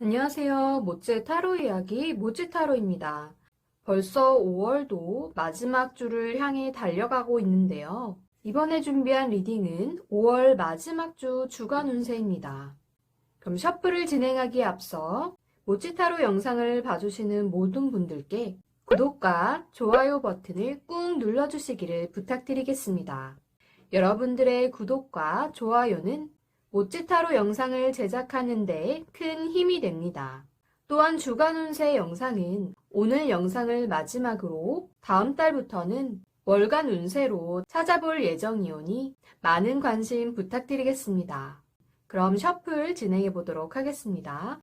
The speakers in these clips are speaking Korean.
안녕하세요. 모찌 타로 이야기 모찌 타로입니다. 벌써 5월도 마지막 주를 향해 달려가고 있는데요. 이번에 준비한 리딩은 5월 마지막 주 주간 운세입니다. 그럼 셔플을 진행하기에 앞서 모찌 타로 영상을 봐주시는 모든 분들께 구독과 좋아요 버튼을 꾹 눌러주시기를 부탁드리겠습니다. 여러분들의 구독과 좋아요는 모찌타로 영상을 제작하는 데 큰 힘이 됩니다. 또한 주간 운세 영상은 오늘 영상을 마지막으로 다음 달부터는 월간 운세로 찾아볼 예정이오니 많은 관심 부탁드리겠습니다. 그럼 셔플 진행해 보도록 하겠습니다.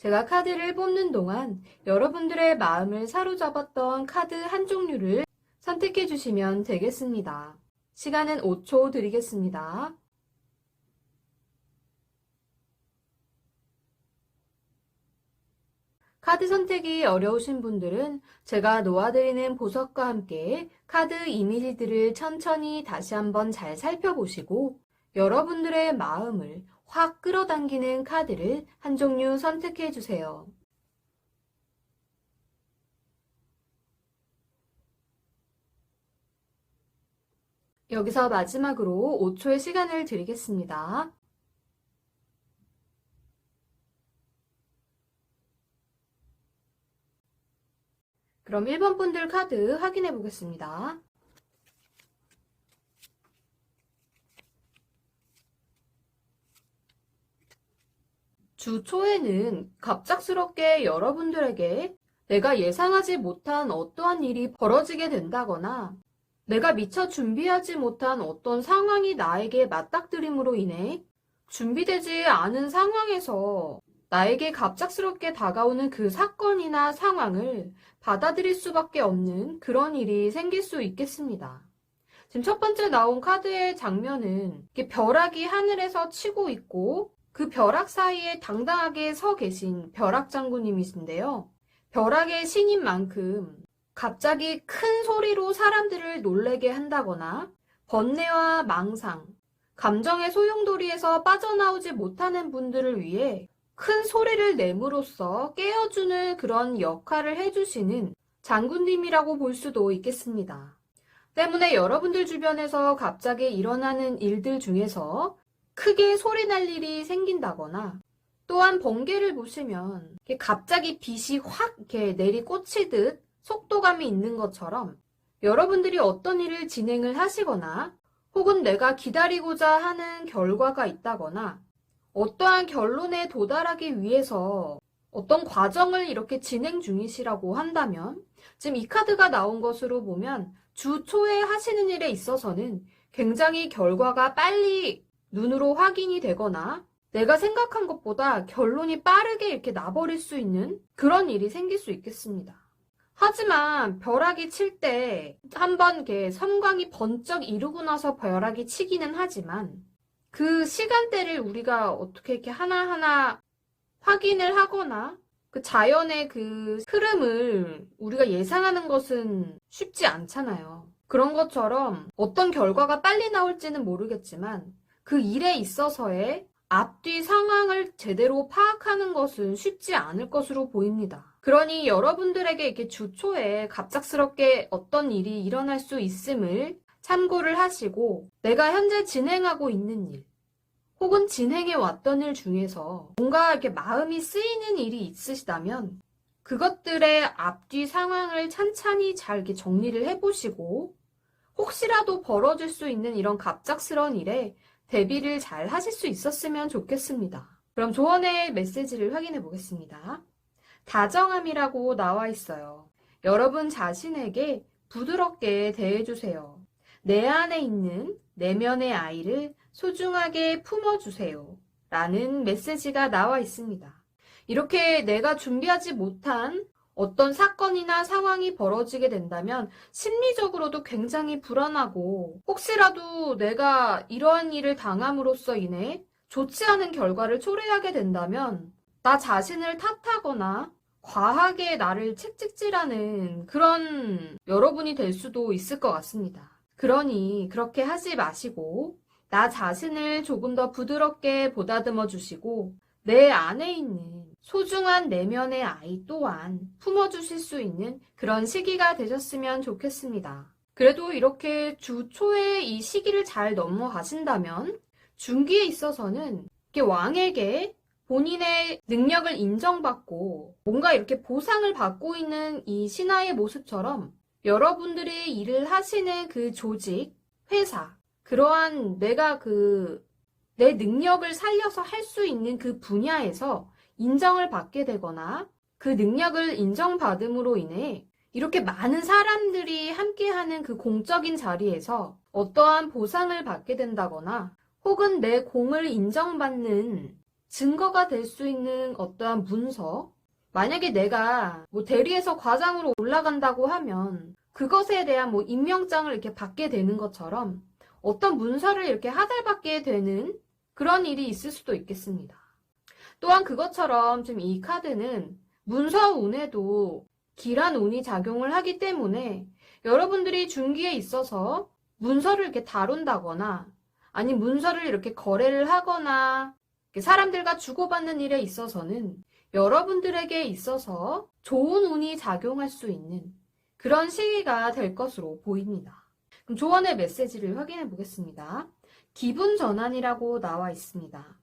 제가 카드를 뽑는 동안 여러분들의 마음을 사로잡았던 카드 한 종류를 선택해 주시면 되겠습니다. 시간은 5초 드리겠습니다. 카드 선택이 어려우신 분들은 제가 놓아드리는 보석과 함께 카드 이미지들을 천천히 다시 한번 잘 살펴보시고 여러분들의 마음을 확 끌어당기는 카드를 한 종류 선택해 주세요. 여기서 마지막으로 5초의 시간을 드리겠습니다. 그럼 1번 분들 카드 확인해 보겠습니다. 주 초에는 갑작스럽게 여러분들에게 내가 예상하지 못한 어떠한 일이 벌어지게 된다거나 내가 미처 준비하지 못한 어떤 상황이 나에게 맞닥뜨림으로 인해 준비되지 않은 상황에서 나에게 갑작스럽게 다가오는 그 사건이나 상황을 받아들일 수밖에 없는 그런 일이 생길 수 있겠습니다. 지금 첫 번째 나온 카드의 장면은 벼락이 하늘에서 치고 있고 그 벼락 사이에 당당하게 서 계신 벼락 장군님이신데요. 벼락의 신인 만큼 갑자기 큰 소리로 사람들을 놀래게 한다거나 번뇌와 망상, 감정의 소용돌이에서 빠져나오지 못하는 분들을 위해 큰 소리를 내므로써 깨워주는 그런 역할을 해주시는 장군님이라고 볼 수도 있겠습니다. 때문에 여러분들 주변에서 갑자기 일어나는 일들 중에서 크게 소리 날 일이 생긴다거나 또한 번개를 보시면 갑자기 빛이 확 이렇게 내리꽂히듯 속도감이 있는 것처럼 여러분들이 어떤 일을 진행을 하시거나 혹은 내가 기다리고자 하는 결과가 있다거나 어떠한 결론에 도달하기 위해서 어떤 과정을 이렇게 진행 중이시라고 한다면 지금 이 카드가 나온 것으로 보면 주 초에 하시는 일에 있어서는 굉장히 결과가 빨리 눈으로 확인이 되거나 내가 생각한 것보다 결론이 빠르게 이렇게 나버릴 수 있는 그런 일이 생길 수 있겠습니다. 하지만 벼락이 칠 때 한번 이렇게 섬광이 번쩍 이루고 나서 벼락이 치기는 하지만 그 시간대를 우리가 어떻게 이렇게 하나하나 확인을 하거나 그 자연의 그 흐름을 우리가 예상하는 것은 쉽지 않잖아요. 그런 것처럼 어떤 결과가 빨리 나올지는 모르겠지만 그 일에 있어서의 앞뒤 상황을 제대로 파악하는 것은 쉽지 않을 것으로 보입니다. 그러니 여러분들에게 이렇게 주 초에 갑작스럽게 어떤 일이 일어날 수 있음을 참고를 하시고 내가 현재 진행하고 있는 일 혹은 진행해 왔던 일 중에서 뭔가 이렇게 마음이 쓰이는 일이 있으시다면 그것들의 앞뒤 상황을 찬찬히 잘 이렇게 정리를 해보시고 혹시라도 벌어질 수 있는 이런 갑작스러운 일에 대비를 잘 하실 수 있었으면 좋겠습니다. 그럼 조언의 메시지를 확인해 보겠습니다. 다정함이라고 나와 있어요. 여러분 자신에게 부드럽게 대해주세요. 내 안에 있는 내면의 아이를 소중하게 품어주세요. 라는 메시지가 나와 있습니다. 이렇게 내가 준비하지 못한 어떤 사건이나 상황이 벌어지게 된다면 심리적으로도 굉장히 불안하고 혹시라도 내가 이러한 일을 당함으로써 인해 좋지 않은 결과를 초래하게 된다면 나 자신을 탓하거나 과하게 나를 채찍질하는 그런 여러분이 될 수도 있을 것 같습니다. 그러니 그렇게 하지 마시고 나 자신을 조금 더 부드럽게 보다듬어 주시고 내 안에 있는 소중한 내면의 아이 또한 품어주실 수 있는 그런 시기가 되셨으면 좋겠습니다. 그래도 이렇게 주 초에 이 시기를 잘 넘어가신다면 중기에 있어서는 이렇게 왕에게 본인의 능력을 인정받고 뭔가 이렇게 보상을 받고 있는 이 신하의 모습처럼 여러분들이 일을 하시는 그 조직, 회사, 그러한 내가 내 능력을 살려서 할 수 있는 그 분야에서 인정을 받게 되거나 그 능력을 인정받음으로 인해 이렇게 많은 사람들이 함께하는 그 공적인 자리에서 어떠한 보상을 받게 된다거나 혹은 내 공을 인정받는 증거가 될 수 있는 어떠한 문서, 만약에 내가 대리에서 과장으로 올라간다고 하면 그것에 대한 임명장을 이렇게 받게 되는 것처럼 어떤 문서를 이렇게 하달받게 되는 그런 일이 있을 수도 있겠습니다. 또한 그것처럼 지금 이 카드는 문서 운에도 길한 운이 작용을 하기 때문에 여러분들이 중기에 있어서 문서를 이렇게 다룬다거나 아니 문서를 이렇게 거래를 하거나 사람들과 주고받는 일에 있어서는 여러분들에게 있어서 좋은 운이 작용할 수 있는 그런 시기가 될 것으로 보입니다. 그럼 조언의 메시지를 확인해 보겠습니다. 기분 전환이라고 나와 있습니다.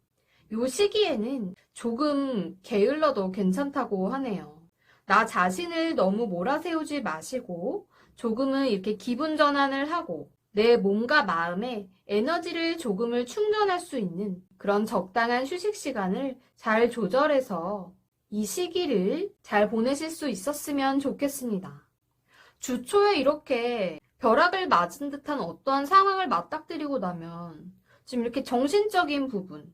이 시기에는 조금 게을러도 괜찮다고 하네요. 나 자신을 너무 몰아세우지 마시고 조금은 이렇게 기분 전환을 하고 내 몸과 마음에 에너지를 조금을 충전할 수 있는 그런 적당한 휴식 시간을 잘 조절해서 이 시기를 잘 보내실 수 있었으면 좋겠습니다. 주 초에 이렇게 벼락을 맞은 듯한 어떠한 상황을 맞닥뜨리고 나면 지금 이렇게 정신적인 부분,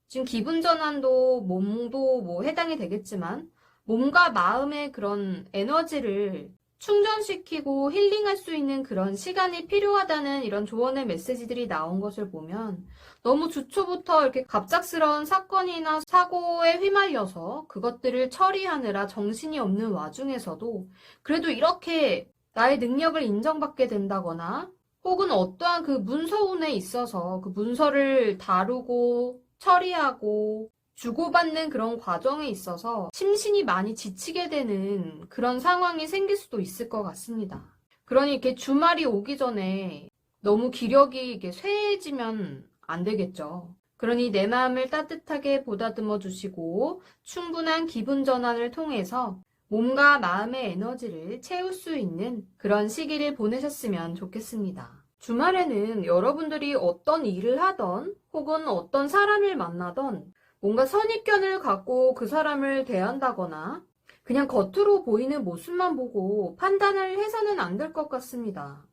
지금 기분 전환도 몸도 해당이 되겠지만 몸과 마음의 그런 에너지를 충전시키고 힐링할 수 있는 그런 시간이 필요하다는 이런 조언의 메시지들이 나온 것을 보면 너무 주초부터 이렇게 갑작스러운 사건이나 사고에 휘말려서 그것들을 처리하느라 정신이 없는 와중에서도 그래도 이렇게 나의 능력을 인정받게 된다거나 혹은 어떠한 그 문서운에 있어서 그 문서를 다루고 처리하고 주고받는 그런 과정에 있어서 심신이 많이 지치게 되는 그런 상황이 생길 수도 있을 것 같습니다. 그러니 이렇게 주말이 오기 전에 너무 기력이 이게 쇠해지면 안 되겠죠. 그러니 내 마음을 따뜻하게 보다듬어 주시고 충분한 기분 전환을 통해서 몸과 마음의 에너지를 채울 수 있는 그런 시기를 보내셨으면 좋겠습니다. 주말에는 여러분들이 어떤 일을 하던 혹은 어떤 사람을 만나던 뭔가 선입견을 갖고 그 사람을 대한다거나 그냥 겉으로 보이는 모습만 보고 판단을 해서는 안 될 것 같습니다.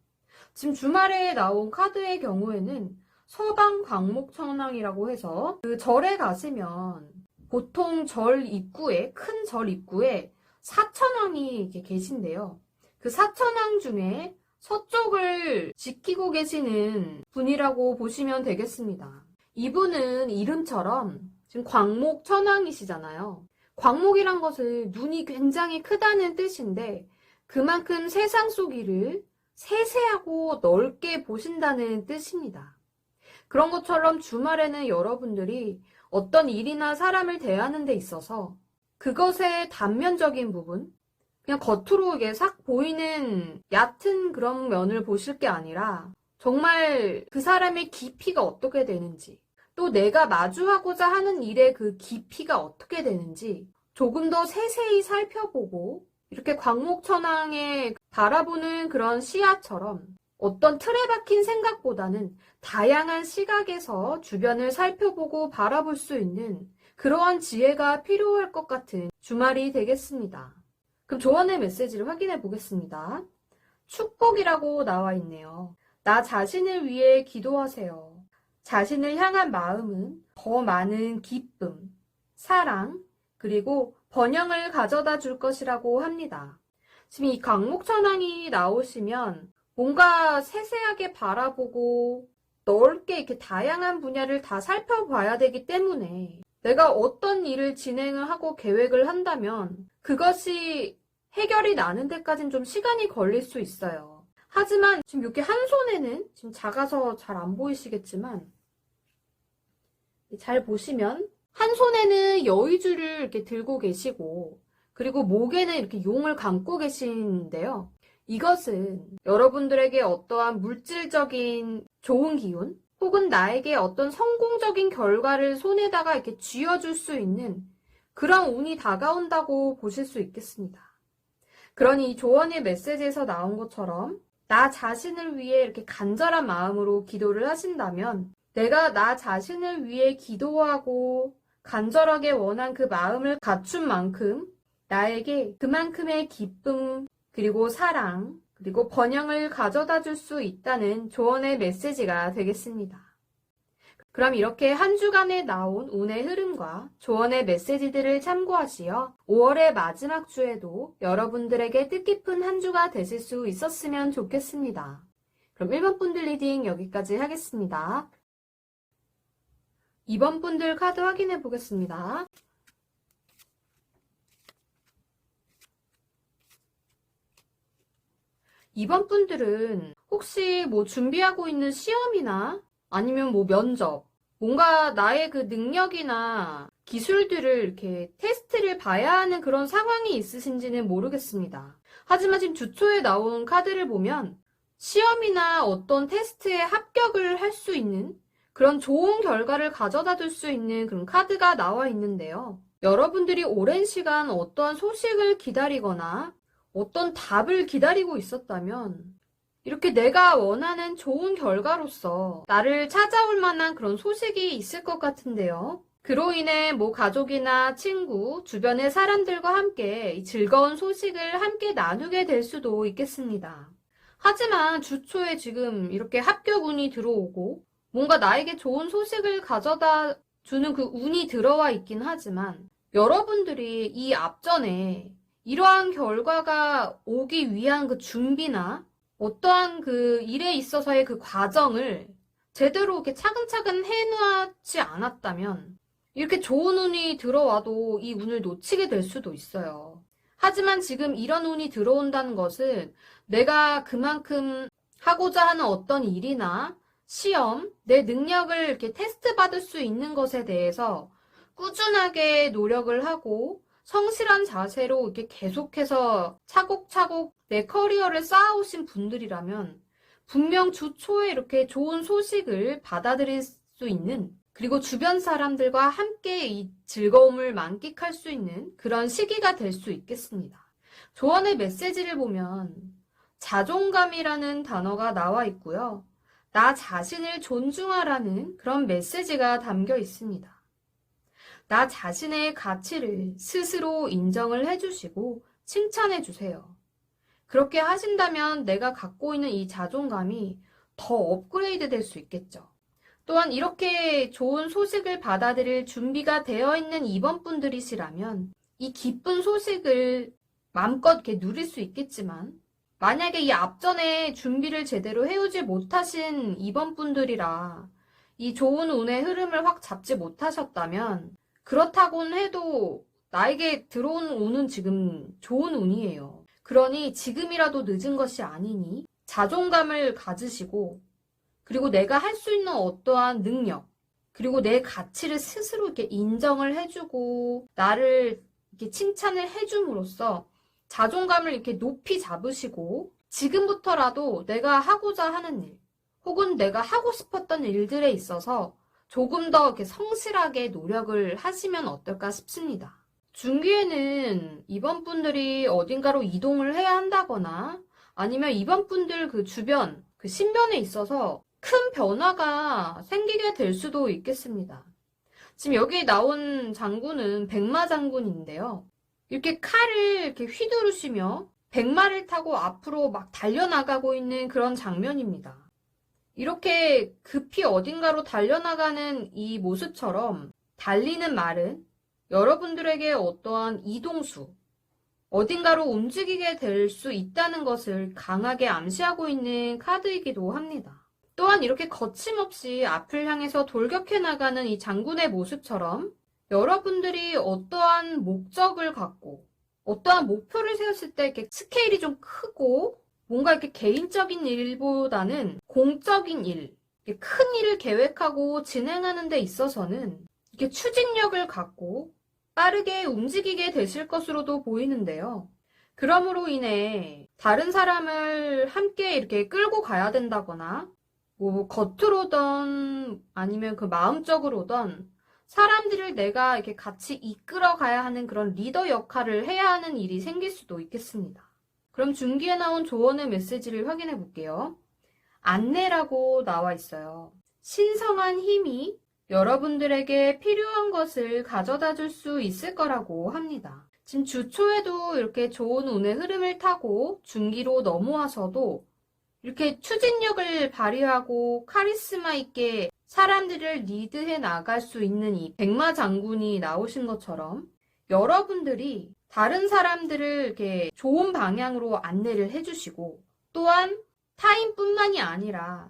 지금 주말에 나온 카드의 경우에는 서방 광목천왕이라고 해서 그 절에 가시면 보통 절 입구에, 큰 절 입구에 사천왕이 계신데요. 그 사천왕 중에 서쪽을 지키고 계시는 분이라고 보시면 되겠습니다. 이분은 이름처럼 지금 광목천왕이시잖아요. 광목이란 것은 눈이 굉장히 크다는 뜻인데 그만큼 세상 속 일을 세세하고 넓게 보신다는 뜻입니다. 그런 것처럼 주말에는 여러분들이 어떤 일이나 사람을 대하는 데 있어서 그것의 단면적인 부분, 그냥 겉으로 이게 싹 보이는 얕은 그런 면을 보실 게 아니라 정말 그 사람의 깊이가 어떻게 되는지, 또 내가 마주하고자 하는 일의 그 깊이가 어떻게 되는지 조금 더 세세히 살펴보고 이렇게 광목천왕에 바라보는 그런 시야처럼 어떤 틀에 박힌 생각보다는 다양한 시각에서 주변을 살펴보고 바라볼 수 있는 그러한 지혜가 필요할 것 같은 주말이 되겠습니다. 그럼 조언의 메시지를 확인해 보겠습니다. 축복이라고 나와 있네요. 나 자신을 위해 기도하세요. 자신을 향한 마음은 더 많은 기쁨, 사랑, 그리고 번영을 가져다 줄 것이라고 합니다. 지금 이 광목천왕이 나오시면 뭔가 세세하게 바라보고 넓게 이렇게 다양한 분야를 다 살펴봐야 되기 때문에 내가 어떤 일을 진행을 하고 계획을 한다면 그것이 해결이 나는 데까지는 좀 시간이 걸릴 수 있어요. 하지만 지금 이렇게 한 손에는 지금 작아서 잘 안 보이시겠지만 잘 보시면 한 손에는 여의주를 이렇게 들고 계시고 그리고 목에는 이렇게 용을 감고 계신데요. 이것은 여러분들에게 어떠한 물질적인 좋은 기운 혹은 나에게 어떤 성공적인 결과를 손에다가 이렇게 쥐어줄 수 있는 그런 운이 다가온다고 보실 수 있겠습니다. 그러니 이 조언의 메시지에서 나온 것처럼 나 자신을 위해 이렇게 간절한 마음으로 기도를 하신다면 내가 나 자신을 위해 기도하고 간절하게 원한 그 마음을 갖춘 만큼 나에게 그만큼의 기쁨 그리고 사랑 그리고 번영을 가져다 줄 수 있다는 조언의 메시지가 되겠습니다. 그럼 이렇게 한 주간에 나온 운의 흐름과 조언의 메시지들을 참고하시어 5월의 마지막 주에도 여러분들에게 뜻깊은 한 주가 되실 수 있었으면 좋겠습니다. 그럼 1번 분들 리딩 여기까지 하겠습니다. 2번 분들 카드 확인해 보겠습니다. 2번 분들은 혹시 뭐 준비하고 있는 시험이나 아니면 뭐 면접, 뭔가 나의 그 능력이나 기술들을 이렇게 테스트를 봐야 하는 그런 상황이 있으신지는 모르겠습니다. 하지만 지금 주초에 나온 카드를 보면 시험이나 어떤 테스트에 합격을 할 수 있는 그런 좋은 결과를 가져다 줄 수 있는 그런 카드가 나와 있는데요. 여러분들이 오랜 시간 어떠한 소식을 기다리거나 어떤 답을 기다리고 있었다면 이렇게 내가 원하는 좋은 결과로서 나를 찾아올 만한 그런 소식이 있을 것 같은데요. 그로 인해 뭐 가족이나 친구, 주변의 사람들과 함께 이 즐거운 소식을 함께 나누게 될 수도 있겠습니다. 하지만 주초에 지금 이렇게 합격운이 들어오고 뭔가 나에게 좋은 소식을 가져다 주는 그 운이 들어와 있긴 하지만 여러분들이 이 앞전에 이러한 결과가 오기 위한 그 준비나 어떠한 그 일에 있어서의 그 과정을 제대로 이렇게 차근차근 해놓지 않았다면 이렇게 좋은 운이 들어와도 이 운을 놓치게 될 수도 있어요. 하지만 지금 이런 운이 들어온다는 것은 내가 그만큼 하고자 하는 어떤 일이나 시험, 내 능력을 이렇게 테스트 받을 수 있는 것에 대해서 꾸준하게 노력을 하고 성실한 자세로 이렇게 계속해서 차곡차곡 내 커리어를 쌓아오신 분들이라면 분명 주 초에 이렇게 좋은 소식을 받아들일 수 있는 그리고 주변 사람들과 함께 이 즐거움을 만끽할 수 있는 그런 시기가 될 수 있겠습니다. 조언의 메시지를 보면 자존감이라는 단어가 나와 있고요. 나 자신을 존중하라는 그런 메시지가 담겨 있습니다. 나 자신의 가치를 스스로 인정을 해주시고 칭찬해 주세요. 그렇게 하신다면 내가 갖고 있는 이 자존감이 더 업그레이드 될 수 있겠죠. 또한 이렇게 좋은 소식을 받아들일 준비가 되어 있는 이번 분들이시라면 이 기쁜 소식을 마음껏 이렇게 누릴 수 있겠지만 만약에 이 앞전에 준비를 제대로 해오지 못하신 이번 분들이라 이 좋은 운의 흐름을 확 잡지 못하셨다면 그렇다고는 해도 나에게 들어온 운은 지금 좋은 운이에요. 그러니 지금이라도 늦은 것이 아니니 자존감을 가지시고 그리고 내가 할 수 있는 어떠한 능력 그리고 내 가치를 스스로 이렇게 인정을 해주고 나를 이렇게 칭찬을 해줌으로써 자존감을 이렇게 높이 잡으시고 지금부터라도 내가 하고자 하는 일 혹은 내가 하고 싶었던 일들에 있어서 조금 더 이렇게 성실하게 노력을 하시면 어떨까 싶습니다. 중기에는 이번분들이 어딘가로 이동을 해야 한다거나 아니면 이번분들 그 주변, 그 신변에 있어서 큰 변화가 생기게 될 수도 있겠습니다. 지금 여기 나온 장군은 백마 장군인데요. 이렇게 칼을 이렇게 휘두르시며 백마를 타고 앞으로 막 달려나가고 있는 그런 장면입니다. 이렇게 급히 어딘가로 달려나가는 이 모습처럼 달리는 말은 여러분들에게 어떠한 이동수, 어딘가로 움직이게 될 수 있다는 것을 강하게 암시하고 있는 카드이기도 합니다. 또한 이렇게 거침없이 앞을 향해서 돌격해 나가는 이 장군의 모습처럼 여러분들이 어떠한 목적을 갖고 어떠한 목표를 세웠을 때 이렇게 스케일이 좀 크고 뭔가 이렇게 개인적인 일보다는 공적인 일, 큰 일을 계획하고 진행하는 데 있어서는 이렇게 추진력을 갖고 빠르게 움직이게 되실 것으로도 보이는데요. 그러므로 인해 다른 사람을 함께 이렇게 끌고 가야 된다거나 뭐 겉으로든 아니면 그 마음적으로든 사람들을 내가 이렇게 같이 이끌어 가야 하는 그런 리더 역할을 해야 하는 일이 생길 수도 있겠습니다. 그럼 중기에 나온 조언의 메시지를 확인해 볼게요. 안내라고 나와 있어요. 신성한 힘이 여러분들에게 필요한 것을 가져다 줄 수 있을 거라고 합니다. 지금 주초에도 이렇게 좋은 운의 흐름을 타고 중기로 넘어와서도 이렇게 추진력을 발휘하고 카리스마 있게 사람들을 리드해 나갈 수 있는 이 백마 장군이 나오신 것처럼 여러분들이 다른 사람들을 이렇게 좋은 방향으로 안내를 해주시고 또한 타인뿐만이 아니라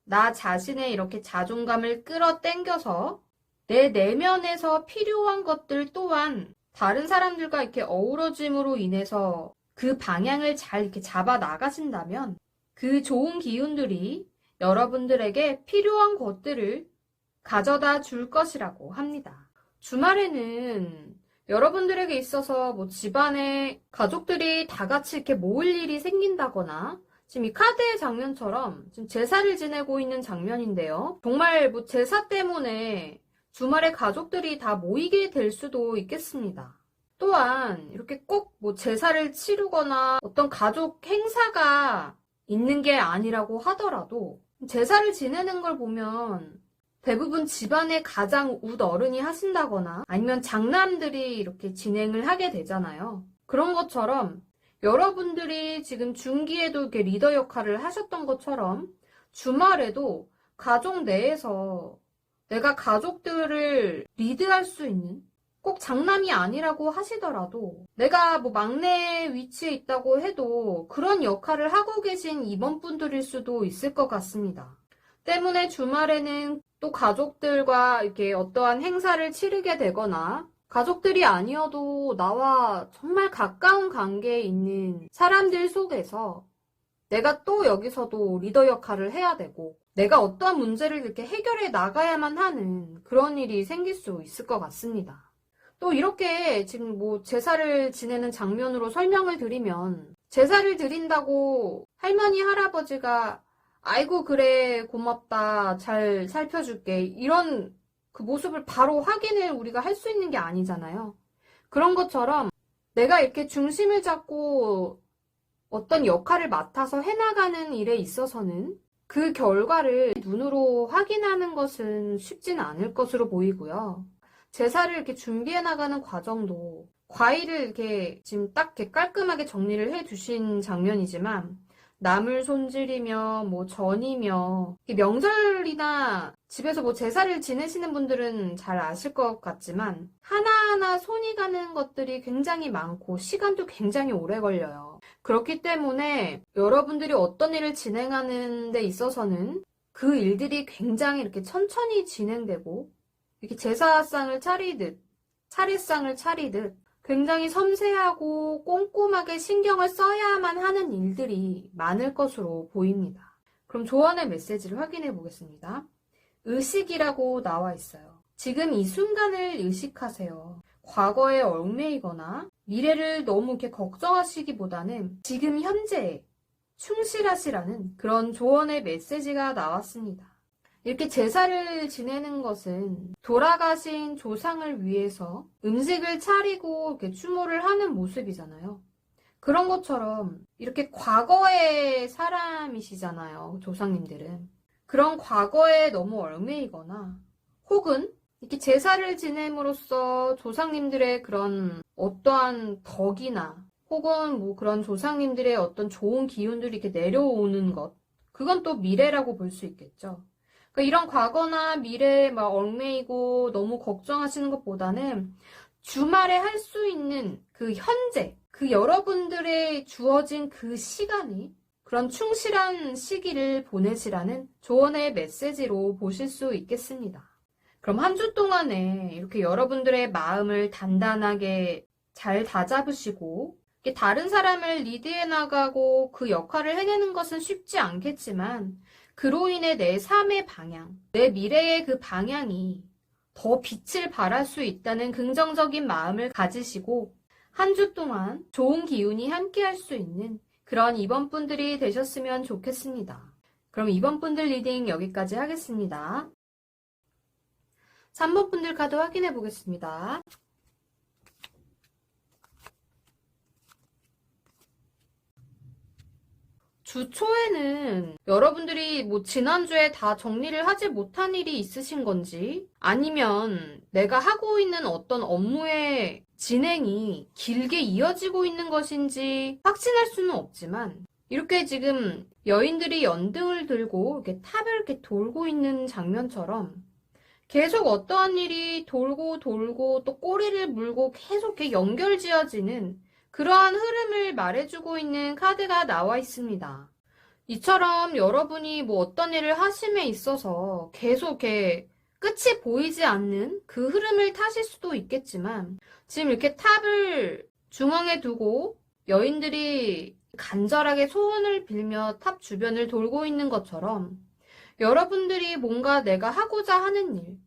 나 자신의 이렇게 자존감을 끌어당겨서 내 내면에서 필요한 것들 또한 다른 사람들과 이렇게 어우러짐으로 인해서 그 방향을 잘 이렇게 잡아 나가신다면 그 좋은 기운들이 여러분들에게 필요한 것들을 가져다 줄 것이라고 합니다. 주말에는 여러분들에게 있어서 뭐 집안에 가족들이 다 같이 이렇게 모일 일이 생긴다거나 지금 이 카드의 장면처럼 지금 제사를 지내고 있는 장면인데요. 정말 뭐 제사 때문에 주말에 가족들이 다 모이게 될 수도 있겠습니다. 또한 이렇게 꼭 뭐 제사를 치르거나 어떤 가족 행사가 있는 게 아니라고 하더라도 제사를 지내는 걸 보면 대부분 집안의 가장 웃어른이 하신다거나 아니면 장남들이 이렇게 진행을 하게 되잖아요. 그런 것처럼 여러분들이 지금 중기에도 이렇게 리더 역할을 하셨던 것처럼 주말에도 가족 내에서 내가 가족들을 리드할 수 있는 꼭 장남이 아니라고 하시더라도 내가 뭐 막내 위치에 있다고 해도 그런 역할을 하고 계신 이번 분들일 수도 있을 것 같습니다. 때문에 주말에는 또 가족들과 이렇게 어떠한 행사를 치르게 되거나 가족들이 아니어도 나와 정말 가까운 관계에 있는 사람들 속에서 내가 또 여기서도 리더 역할을 해야 되고 내가 어떠한 문제를 이렇게 해결해 나가야만 하는 그런 일이 생길 수 있을 것 같습니다. 또 이렇게 지금 뭐 제사를 지내는 장면으로 설명을 드리면 제사를 드린다고 할머니 할아버지가 아이고 그래 고맙다 잘 살펴줄게 이런 그 모습을 바로 확인을 우리가 할 수 있는 게 아니잖아요. 그런 것처럼 내가 이렇게 중심을 잡고 어떤 역할을 맡아서 해나가는 일에 있어서는 그 결과를 눈으로 확인하는 것은 쉽지는 않을 것으로 보이고요. 제사를 이렇게 준비해 나가는 과정도 과일을 이렇게 지금 딱 이렇게 깔끔하게 정리를 해 두신 장면이지만 나물 손질이며 뭐 전이며 명절이나 집에서 뭐 제사를 지내시는 분들은 잘 아실 것 같지만 하나하나 손이 가는 것들이 굉장히 많고 시간도 굉장히 오래 걸려요. 그렇기 때문에 여러분들이 어떤 일을 진행하는 데 있어서는 그 일들이 굉장히 이렇게 천천히 진행되고 이렇게 제사상을 차리듯 차례상을 차리듯 굉장히 섬세하고 꼼꼼하게 신경을 써야만 하는 일들이 많을 것으로 보입니다. 그럼 조언의 메시지를 확인해 보겠습니다. 의식이라고 나와 있어요. 지금 이 순간을 의식하세요. 과거에 얽매이거나 미래를 너무 이렇게 걱정하시기보다는 지금 현재에 충실하시라는 그런 조언의 메시지가 나왔습니다. 이렇게 제사를 지내는 것은 돌아가신 조상을 위해서 음식을 차리고 이렇게 추모를 하는 모습이잖아요. 그런 것처럼 이렇게 과거의 사람이시잖아요, 조상님들은. 그런 과거에 너무 얽매이거나 혹은 이렇게 제사를 지냄으로써 조상님들의 그런 어떠한 덕이나 혹은 뭐 그런 조상님들의 어떤 좋은 기운들이 이렇게 내려오는 것, 그건 또 미래라고 볼 수 있겠죠. 그러니까 이런 과거나 미래에 막 얽매이고 너무 걱정하시는 것보다는 주말에 할 수 있는 그 현재, 그 여러분들의 주어진 그 시간이 그런 충실한 시기를 보내시라는 조언의 메시지로 보실 수 있겠습니다. 그럼 한 주 동안에 이렇게 여러분들의 마음을 단단하게 잘 다잡으시고 다른 사람을 리드해 나가고 그 역할을 해내는 것은 쉽지 않겠지만 그로 인해 내 삶의 방향, 내 미래의 그 방향이 더 빛을 발할 수 있다는 긍정적인 마음을 가지시고 한 주 동안 좋은 기운이 함께 할 수 있는 그런 이번 분들이 되셨으면 좋겠습니다. 그럼 이번 분들 리딩 여기까지 하겠습니다. 3번 분들 카드 확인해 보겠습니다. 주 초에는 여러분들이 뭐 지난주에 다 정리를 하지 못한 일이 있으신 건지 아니면 내가 하고 있는 어떤 업무의 진행이 길게 이어지고 있는 것인지 확신할 수는 없지만 이렇게 지금 여인들이 연등을 들고 이렇게 탑을 이렇게 돌고 있는 장면처럼 계속 어떠한 일이 돌고 돌고 또 꼬리를 물고 계속 이렇게 연결지어지는 그러한 흐름을 말해주고 있는 카드가 나와 있습니다. 이처럼 여러분이 뭐 어떤 일을 하심에 있어서 계속 이렇게 끝이 보이지 않는 그 흐름을 타실 수도 있겠지만 지금 이렇게 탑을 중앙에 두고 여인들이 간절하게 소원을 빌며 탑 주변을 돌고 있는 것처럼 여러분들이 뭔가 내가 하고자 하는 일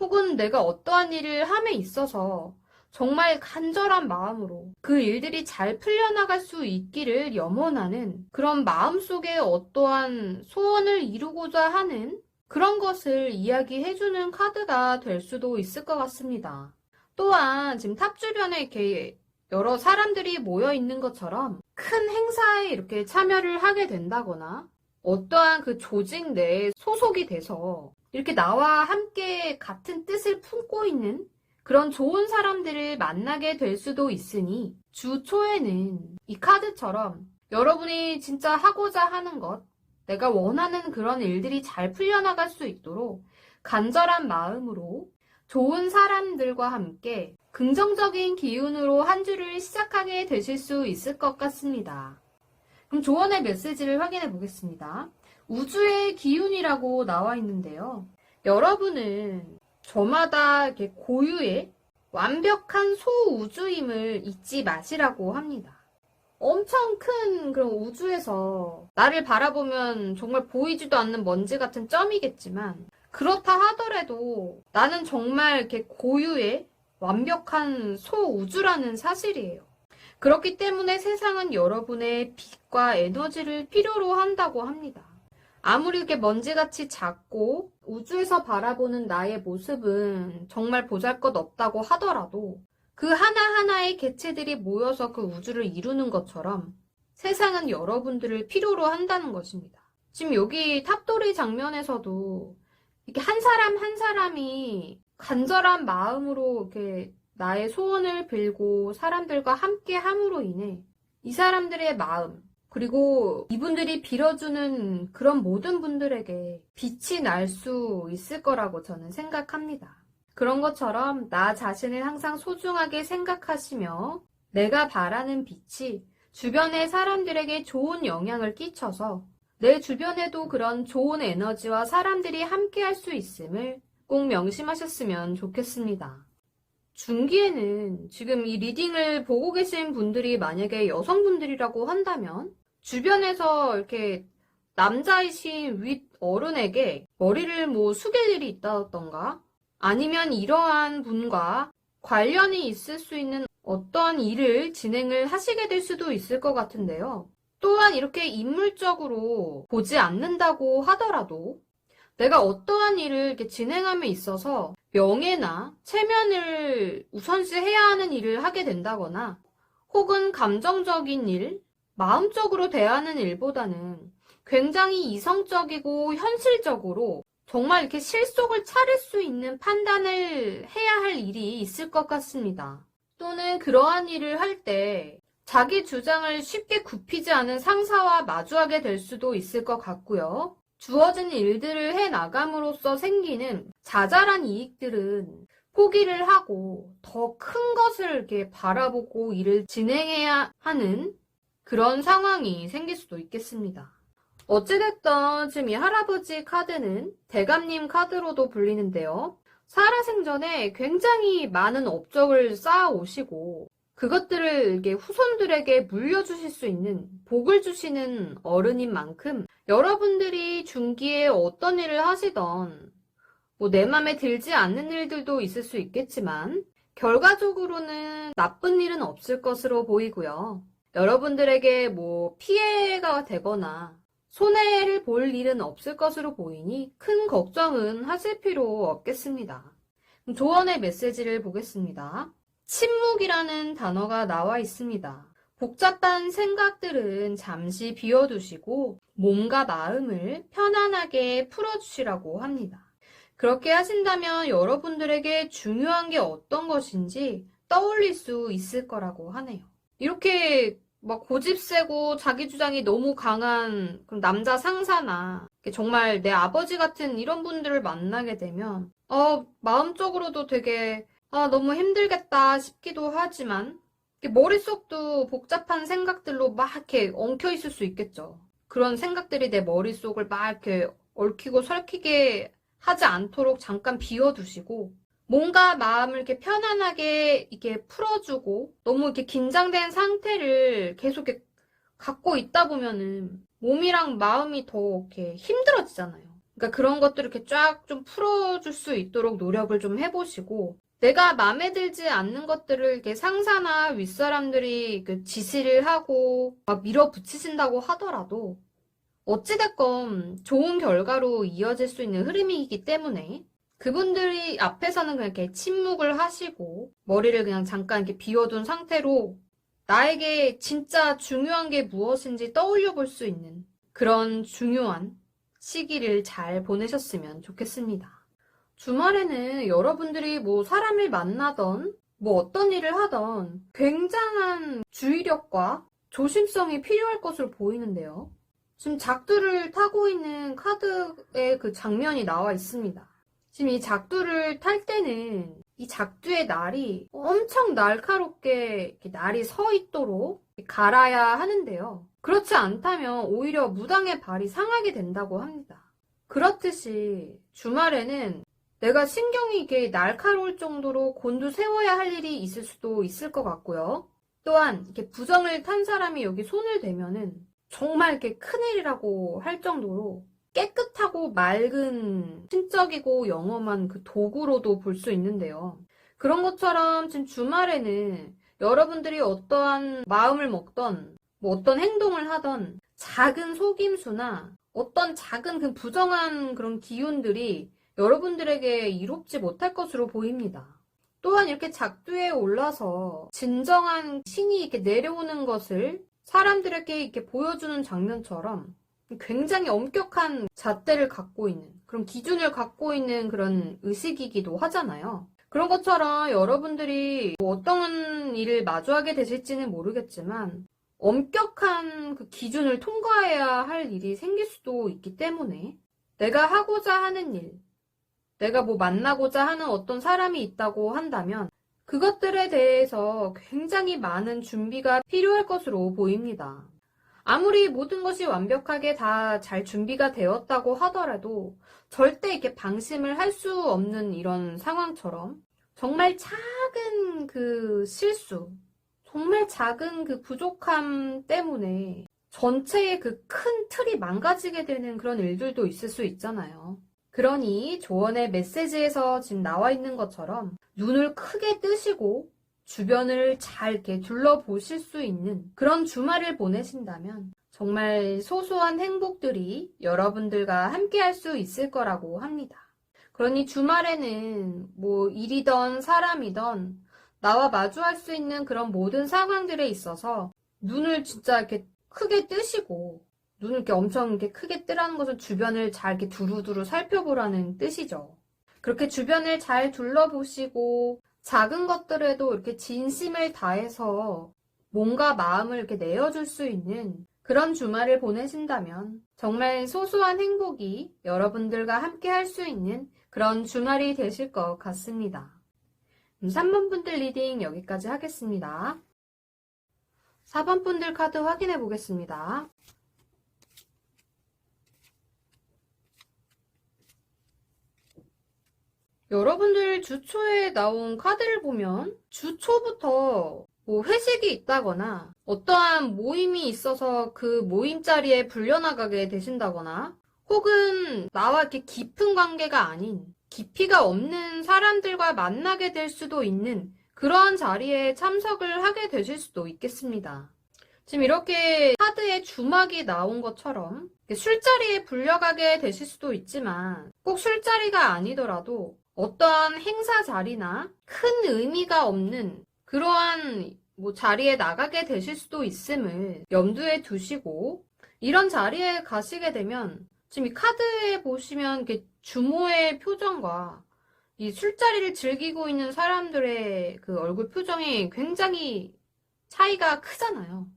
혹은 내가 어떠한 일을 함에 있어서 정말 간절한 마음으로 그 일들이 잘 풀려나갈 수 있기를 염원하는 그런 마음속에 어떠한 소원을 이루고자 하는 그런 것을 이야기해주는 카드가 될 수도 있을 것 같습니다. 또한 지금 탑 주변에 이렇게 여러 사람들이 모여 있는 것처럼 큰 행사에 이렇게 참여를 하게 된다거나 어떠한 그 조직 내에 소속이 돼서 이렇게 나와 함께 같은 뜻을 품고 있는 그런 좋은 사람들을 만나게 될 수도 있으니 주 초에는 이 카드처럼 여러분이 진짜 하고자 하는 것, 내가 원하는 그런 일들이 잘 풀려나갈 수 있도록 간절한 마음으로 좋은 사람들과 함께 긍정적인 기운으로 한 주를 시작하게 되실 수 있을 것 같습니다. 그럼 조언의 메시지를 확인해 보겠습니다. 우주의 기운이라고 나와 있는데요. 여러분은 저마다 이렇게 고유의 완벽한 소우주임을 잊지 마시라고 합니다. 엄청 큰 그런 우주에서 나를 바라보면 정말 보이지도 않는 먼지 같은 점이겠지만 그렇다 하더라도 나는 정말 이렇게 고유의 완벽한 소우주라는 사실이에요. 그렇기 때문에 세상은 여러분의 빛과 에너지를 필요로 한다고 합니다. 아무리 이렇게 먼지같이 작고 우주에서 바라보는 나의 모습은 정말 보잘것없다고 하더라도 그 하나하나의 개체들이 모여서 그 우주를 이루는 것처럼 세상은 여러분들을 필요로 한다는 것입니다. 지금 여기 탑돌이 장면에서도 이렇게 한 사람 한 사람이 간절한 마음으로 이렇게 나의 소원을 빌고 사람들과 함께 함으로 인해 이 사람들의 마음 그리고 이분들이 빌어주는 그런 모든 분들에게 빛이 날 수 있을 거라고 저는 생각합니다. 그런 것처럼 나 자신을 항상 소중하게 생각하시며 내가 바라는 빛이 주변의 사람들에게 좋은 영향을 끼쳐서 내 주변에도 그런 좋은 에너지와 사람들이 함께 할 수 있음을 꼭 명심하셨으면 좋겠습니다. 중기에는 지금 이 리딩을 보고 계신 분들이 만약에 여성분들이라고 한다면 주변에서 이렇게 남자이신 윗 어른에게 머리를 뭐 숙일 일이 있다던가 아니면 이러한 분과 관련이 있을 수 있는 어떠한 일을 진행을 하시게 될 수도 있을 것 같은데요. 또한 이렇게 인물적으로 보지 않는다고 하더라도 내가 어떠한 일을 이렇게 진행함에 있어서 명예나 체면을 우선시해야 하는 일을 하게 된다거나 혹은 감정적인 일, 마음적으로 대하는 일보다는 굉장히 이성적이고 현실적으로 정말 이렇게 실속을 차릴 수 있는 판단을 해야 할 일이 있을 것 같습니다. 또는 그러한 일을 할 때 자기 주장을 쉽게 굽히지 않은 상사와 마주하게 될 수도 있을 것 같고요. 주어진 일들을 해 나감으로써 생기는 자잘한 이익들은 포기를 하고 더 큰 것을 이렇게 바라보고 일을 진행해야 하는 그런 상황이 생길 수도 있겠습니다. 어찌됐든 지금 이 할아버지 카드는 대감님 카드로도 불리는데요. 살아생전에 굉장히 많은 업적을 쌓아오시고 그것들을 이게 후손들에게 물려주실 수 있는 복을 주시는 어른인 만큼 여러분들이 중기에 어떤 일을 하시던 내 맘에 들지 않는 일들도 있을 수 있겠지만 결과적으로는 나쁜 일은 없을 것으로 보이고요. 여러분들에게 피해가 되거나 손해를 볼 일은 없을 것으로 보이니 큰 걱정은 하실 필요 없겠습니다. 조언의 메시지를 보겠습니다. 침묵이라는 단어가 나와 있습니다. 복잡한 생각들은 잠시 비워두시고 몸과 마음을 편안하게 풀어주시라고 합니다. 그렇게 하신다면 여러분들에게 중요한 게 어떤 것인지 떠올릴 수 있을 거라고 하네요. 이렇게 고집세고 자기 주장이 너무 강한 남자 상사나 정말 내 아버지 같은 이런 분들을 만나게 되면 마음적으로도 되게 너무 힘들겠다 싶기도 하지만 머릿속도 복잡한 생각들로 막 이렇게 엉켜 있을 수 있겠죠. 그런 생각들이 내 머릿속을 막 이렇게 얽히고 설키게 하지 않도록 잠깐 비워두시고 뭔가 마음을 이렇게 편안하게 이렇게 풀어주고 너무 이렇게 긴장된 상태를 계속 이렇게 갖고 있다 보면은 몸이랑 마음이 더 이렇게 힘들어지잖아요. 그러니까 그런 것들을 이렇게 쫙 좀 풀어줄 수 있도록 노력을 좀 해보시고 내가 마음에 들지 않는 것들을 이렇게 상사나 윗사람들이 지시를 하고 막 밀어붙이신다고 하더라도 어찌됐건 좋은 결과로 이어질 수 있는 흐름이기 때문에 그분들이 앞에서는 그냥 이렇게 침묵을 하시고 머리를 그냥 잠깐 이렇게 비워둔 상태로 나에게 진짜 중요한 게 무엇인지 떠올려 볼 수 있는 그런 중요한 시기를 잘 보내셨으면 좋겠습니다. 주말에는 여러분들이 사람을 만나던 어떤 일을 하던 굉장한 주의력과 조심성이 필요할 것으로 보이는데요. 지금 작두를 타고 있는 카드의 그 장면이 나와 있습니다. 지금 이 작두를 탈 때는 이 작두의 날이 엄청 날카롭게 이렇게 날이 서 있도록 갈아야 하는데요. 그렇지 않다면 오히려 무당의 발이 상하게 된다고 합니다. 그렇듯이 주말에는 내가 신경이 이게 날카로울 정도로 곤두세워야 할 일이 있을 수도 있을 것 같고요. 또한 이렇게 부정을 탄 사람이 여기 손을 대면은 정말 이렇게 큰일이라고 할 정도로 깨끗하고 맑은 신적이고 영험한 그 도구로도 볼 수 있는데요. 그런 것처럼 지금 주말에는 여러분들이 어떠한 마음을 먹던 어떤 행동을 하던 작은 속임수나 어떤 작은 그 부정한 그런 기운들이 여러분들에게 이롭지 못할 것으로 보입니다. 또한 이렇게 작두에 올라서 진정한 신이 이렇게 내려오는 것을 사람들에게 이렇게 보여주는 장면처럼 굉장히 엄격한 잣대를 갖고 있는 그런 기준을 갖고 있는 그런 의식이기도 하잖아요. 그런 것처럼 여러분들이 어떤 일을 마주하게 되실지는 모르겠지만 엄격한 그 기준을 통과해야 할 일이 생길 수도 있기 때문에 내가 하고자 하는 일, 내가 만나고자 하는 어떤 사람이 있다고 한다면 그것들에 대해서 굉장히 많은 준비가 필요할 것으로 보입니다. 아무리 모든 것이 완벽하게 다 잘 준비가 되었다고 하더라도 절대 이렇게 방심을 할 수 없는 이런 상황처럼 정말 작은 그 실수, 정말 작은 그 부족함 때문에 전체의 그 큰 틀이 망가지게 되는 그런 일들도 있을 수 있잖아요. 그러니 조언의 메시지에서 지금 나와 있는 것처럼 눈을 크게 뜨시고 주변을 잘 이렇게 둘러보실 수 있는 그런 주말을 보내신다면 정말 소소한 행복들이 여러분들과 함께 할 수 있을 거라고 합니다. 그러니 주말에는 뭐 일이든 사람이든 나와 마주할 수 있는 그런 모든 상황들에 있어서 눈을 진짜 이렇게 크게 뜨시고, 눈을 이렇게 엄청 이렇게 크게 뜨라는 것은 주변을 잘 이렇게 두루두루 살펴보라는 뜻이죠. 그렇게 주변을 잘 둘러보시고 작은 것들에도 이렇게 진심을 다해서 뭔가 마음을 이렇게 내어줄 수 있는 그런 주말을 보내신다면 정말 소소한 행복이 여러분들과 함께 할 수 있는 그런 주말이 되실 것 같습니다. 3번 분들 리딩 여기까지 하겠습니다. 4번 분들 카드 확인해 보겠습니다. 여러분들 주초에 나온 카드를 보면 주초부터 뭐 회식이 있다거나 어떠한 모임이 있어서 그 모임 자리에 불려나가게 되신다거나 혹은 나와 이렇게 깊은 관계가 아닌 깊이가 없는 사람들과 만나게 될 수도 있는 그러한 자리에 참석을 하게 되실 수도 있겠습니다. 지금 이렇게 카드에 주막이 나온 것처럼 술자리에 불려가게 되실 수도 있지만 꼭 술자리가 아니더라도 어떠한 행사 자리나 큰 의미가 없는 그러한 자리에 나가게 되실 수도 있음을 염두에 두시고 이런 자리에 가시게 되면 지금 이 카드에 보시면 이렇게 주모의 표정과 이 술자리를 즐기고 있는 사람들의 그 얼굴 표정이 굉장히 차이가 크잖아요.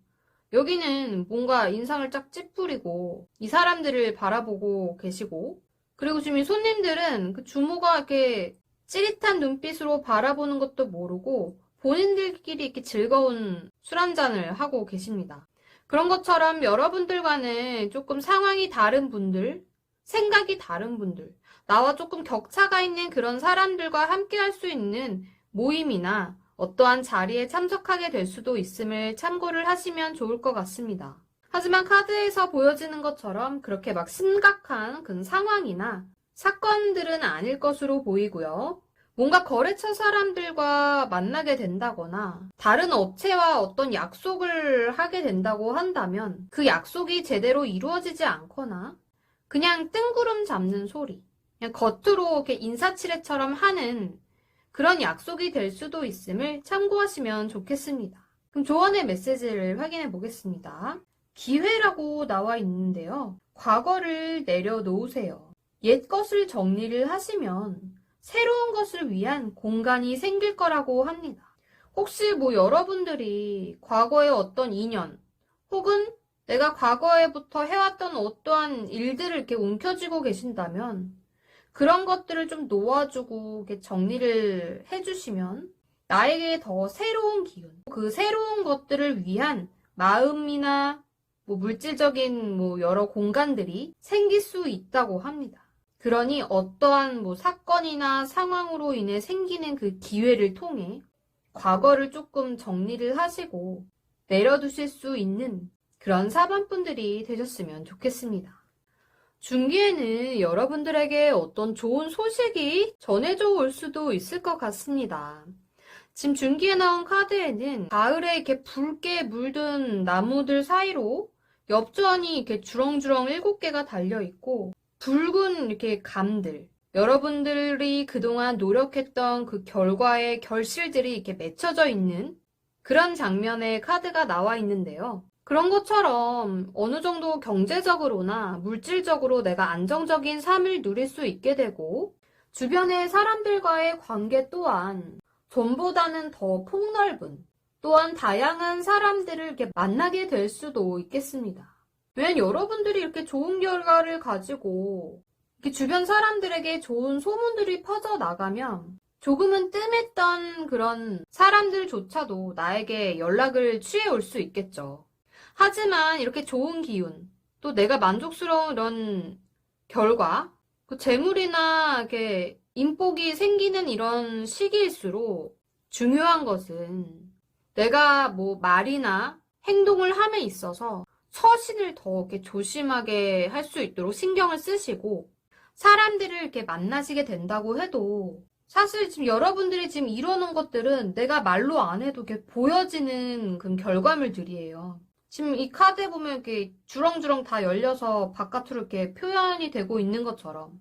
여기는 뭔가 인상을 쫙 찌푸리고 이 사람들을 바라보고 계시고 그리고 지금 이 손님들은 그 주모가 이렇게 찌릿한 눈빛으로 바라보는 것도 모르고 본인들끼리 이렇게 즐거운 술 한잔을 하고 계십니다. 그런 것처럼 여러분들과는 조금 상황이 다른 분들, 생각이 다른 분들, 나와 조금 격차가 있는 그런 사람들과 함께 할 수 있는 모임이나 어떠한 자리에 참석하게 될 수도 있음을 참고를 하시면 좋을 것 같습니다. 하지만 카드에서 보여지는 것처럼 그렇게 막 심각한 그 상황이나 사건들은 아닐 것으로 보이고요. 뭔가 거래처 사람들과 만나게 된다거나 다른 업체와 어떤 약속을 하게 된다고 한다면 그 약속이 제대로 이루어지지 않거나 그냥 뜬구름 잡는 소리, 그냥 겉으로 이렇게 인사치레처럼 하는 그런 약속이 될 수도 있음을 참고하시면 좋겠습니다. 그럼 조언의 메시지를 확인해 보겠습니다. 기회라고 나와 있는데요. 과거를 내려놓으세요. 옛 것을 정리를 하시면 새로운 것을 위한 공간이 생길 거라고 합니다. 혹시 여러분들이 과거의 어떤 인연 혹은 내가 과거에부터 해왔던 어떠한 일들을 이렇게 움켜쥐고 계신다면 그런 것들을 좀 놓아주고 이렇게 정리를 해주시면 나에게 더 새로운 기운, 그 새로운 것들을 위한 마음이나 물질적인 여러 공간들이 생길 수 있다고 합니다. 그러니 어떠한 사건이나 상황으로 인해 생기는 그 기회를 통해 과거를 조금 정리를 하시고 내려두실 수 있는 그런 사반분들이 되셨으면 좋겠습니다. 중기에는 여러분들에게 어떤 좋은 소식이 전해져 올 수도 있을 것 같습니다. 지금 중기에 나온 카드에는 가을에 이렇게 붉게 물든 나무들 사이로 엽전이 이렇게 주렁주렁 7개가 달려있고 붉은 이렇게 감들, 여러분들이 그동안 노력했던 그 결과의 결실들이 이렇게 맺혀져 있는 그런 장면의 카드가 나와 있는데요. 그런 것처럼 어느 정도 경제적으로나 물질적으로 내가 안정적인 삶을 누릴 수 있게 되고 주변의 사람들과의 관계 또한 전보다는 더 폭넓은 또한 다양한 사람들을 이렇게 만나게 될 수도 있겠습니다. 왜냐면 여러분들이 이렇게 좋은 결과를 가지고 이렇게 주변 사람들에게 좋은 소문들이 퍼져나가면 조금은 뜸했던 그런 사람들조차도 나에게 연락을 취해 올 수 있겠죠. 하지만 이렇게 좋은 기운, 또 내가 만족스러운 이런 결과, 그 재물이나 이렇게 인복이 생기는 이런 시기일수록 중요한 것은 내가 말이나 행동을 함에 있어서 처신을 더 이렇게 조심하게 할 수 있도록 신경을 쓰시고 사람들을 이렇게 만나시게 된다고 해도 사실 지금 여러분들이 지금 이러는 것들은 내가 말로 안 해도 이렇게 보여지는 그런 결과물들이에요. 지금 이 카드에 보면 이렇게 주렁주렁 다 열려서 바깥으로 이렇게 표현이 되고 있는 것처럼.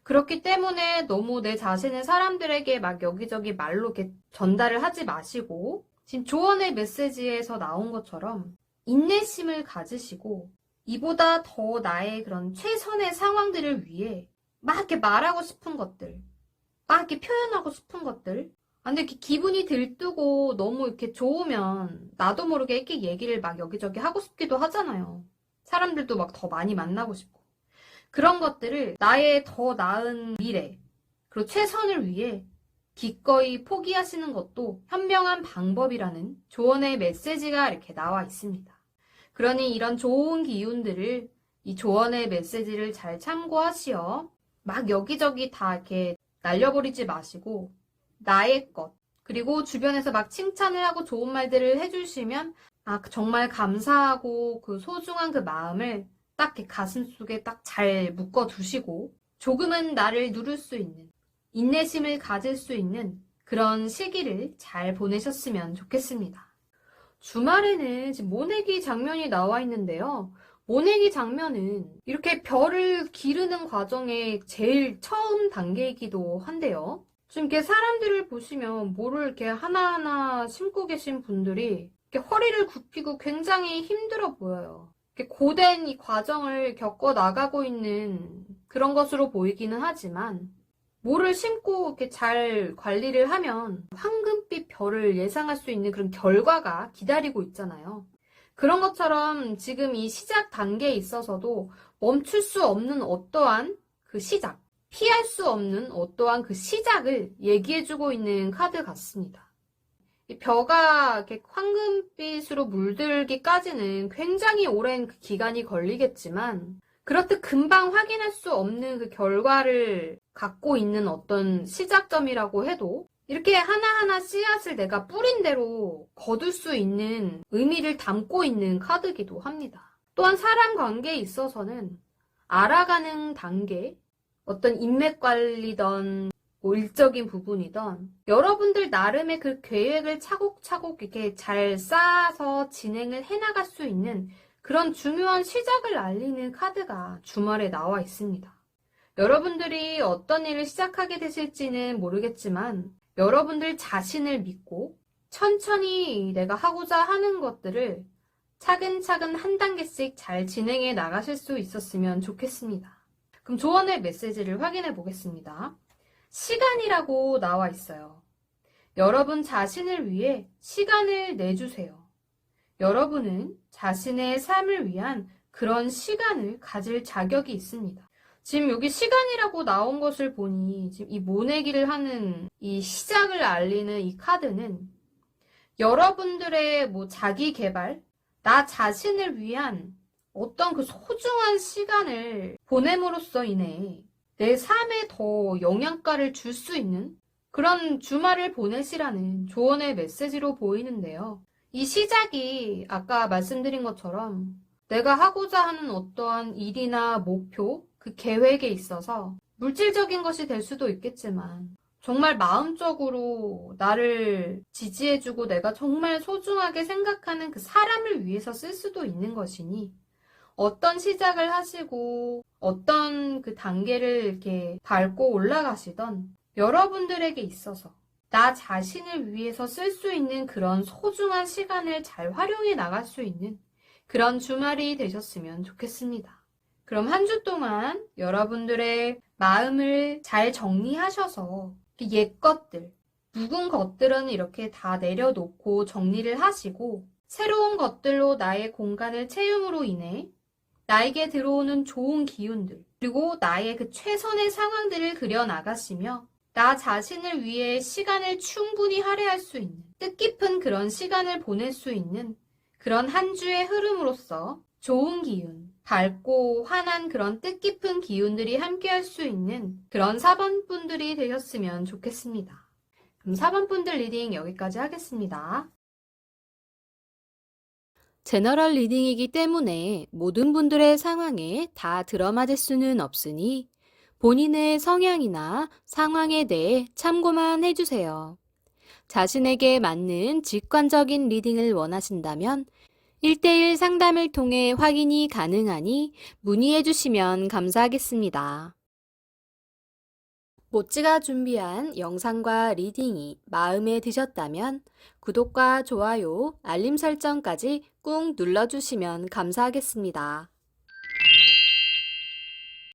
그렇기 때문에 너무 내 자신을 사람들에게 막 여기저기 말로 이렇게 전달을 하지 마시고, 지금 조언의 메시지에서 나온 것처럼 인내심을 가지시고, 이보다 더 나의 그런 최선의 상황들을 위해 막 이렇게 말하고 싶은 것들, 막 이렇게 표현하고 싶은 것들. 근데 이렇게 기분이 들뜨고 너무 이렇게 좋으면 나도 모르게 이렇게 얘기를 막 여기저기 하고 싶기도 하잖아요. 사람들도 막 더 많이 만나고 싶고. 그런 것들을 나의 더 나은 미래, 그리고 최선을 위해 기꺼이 포기하시는 것도 현명한 방법이라는 조언의 메시지가 이렇게 나와 있습니다. 그러니 이런 좋은 기운들을, 이 조언의 메시지를 잘 참고하시어 막 여기저기 다 이렇게 날려버리지 마시고 나의 것, 그리고 주변에서 막 칭찬을 하고 좋은 말들을 해주시면 정말 감사하고 그 소중한 그 마음을 딱 이렇게 가슴 속에 딱 잘 묶어두시고 조금은 나를 누를 수 있는, 인내심을 가질 수 있는 그런 시기를 잘 보내셨으면 좋겠습니다. 주말에는 지금 모내기 장면이 나와 있는데요. 모내기 장면은 이렇게 별을 기르는 과정의 제일 처음 단계이기도 한데요. 지금 이렇게 사람들을 보시면 모를 이렇게 하나하나 심고 계신 분들이 이렇게 허리를 굽히고 굉장히 힘들어 보여요. 이렇게 고된 이 과정을 겪어 나가고 있는 그런 것으로 보이기는 하지만 모를 심고 이렇게 잘 관리를 하면 황금빛 별을 예상할 수 있는 그런 결과가 기다리고 있잖아요. 그런 것처럼 지금 이 시작 단계에 있어서도 멈출 수 없는 어떠한 그 시작, 피할 수 없는 어떠한 그 시작을 얘기해주고 있는 카드 같습니다. 이 벼가 이렇게 황금빛으로 물들기까지는 굉장히 오랜 그 기간이 걸리겠지만, 그렇듯 금방 확인할 수 없는 그 결과를 갖고 있는 어떤 시작점이라고 해도 이렇게 하나하나 씨앗을 내가 뿌린 대로 거둘 수 있는 의미를 담고 있는 카드이기도 합니다. 또한 사람 관계에 있어서는 알아가는 단계, 어떤 인맥 관리든 뭐 일적인 부분이든 여러분들 나름의 그 계획을 차곡차곡 이렇게 잘 쌓아서 진행을 해나갈 수 있는 그런 중요한 시작을 알리는 카드가 주말에 나와 있습니다. 여러분들이 어떤 일을 시작하게 되실지는 모르겠지만 여러분들 자신을 믿고 천천히 내가 하고자 하는 것들을 차근차근 한 단계씩 잘 진행해 나가실 수 있었으면 좋겠습니다. 그럼 조언의 메시지를 확인해 보겠습니다. 시간이라고 나와 있어요. 여러분 자신을 위해 시간을 내주세요. 여러분은 자신의 삶을 위한 그런 시간을 가질 자격이 있습니다. 지금 여기 시간이라고 나온 것을 보니 지금 이 모내기를 하는 이 시작을 알리는 이 카드는 여러분들의 뭐 자기 개발, 나 자신을 위한 어떤 그 소중한 시간을 보냄으로써 인해 내 삶에 더 영양가를 줄 수 있는 그런 주말을 보내시라는 조언의 메시지로 보이는데요. 이 시작이 아까 말씀드린 것처럼 내가 하고자 하는 어떠한 일이나 목표, 그 계획에 있어서 물질적인 것이 될 수도 있겠지만 정말 마음적으로 나를 지지해주고 내가 정말 소중하게 생각하는 그 사람을 위해서 쓸 수도 있는 것이니 어떤 시작을 하시고 어떤 그 단계를 이렇게 밟고 올라가시던 여러분들에게 있어서 나 자신을 위해서 쓸 수 있는 그런 소중한 시간을 잘 활용해 나갈 수 있는 그런 주말이 되셨으면 좋겠습니다. 그럼 한 주 동안 여러분들의 마음을 잘 정리하셔서 옛 것들, 묵은 것들은 이렇게 다 내려놓고 정리를 하시고 새로운 것들로 나의 공간을 채움으로 인해 나에게 들어오는 좋은 기운들, 그리고 나의 그 최선의 상황들을 그려나가시며 나 자신을 위해 시간을 충분히 할애할 수 있는 뜻깊은 그런 시간을 보낼 수 있는 그런 한 주의 흐름으로써 좋은 기운, 밝고 환한 그런 뜻깊은 기운들이 함께할 수 있는 그런 4번 분들이 되셨으면 좋겠습니다. 그럼 4번 분들 리딩 여기까지 하겠습니다. 제너럴 리딩이기 때문에 모든 분들의 상황에 다 들어맞을 수는 없으니 본인의 성향이나 상황에 대해 참고만 해주세요. 자신에게 맞는 직관적인 리딩을 원하신다면 1대1 상담을 통해 확인이 가능하니 문의해 주시면 감사하겠습니다. 모찌가 준비한 영상과 리딩이 마음에 드셨다면 구독과 좋아요, 알림 설정까지 꾹 눌러주시면 감사하겠습니다.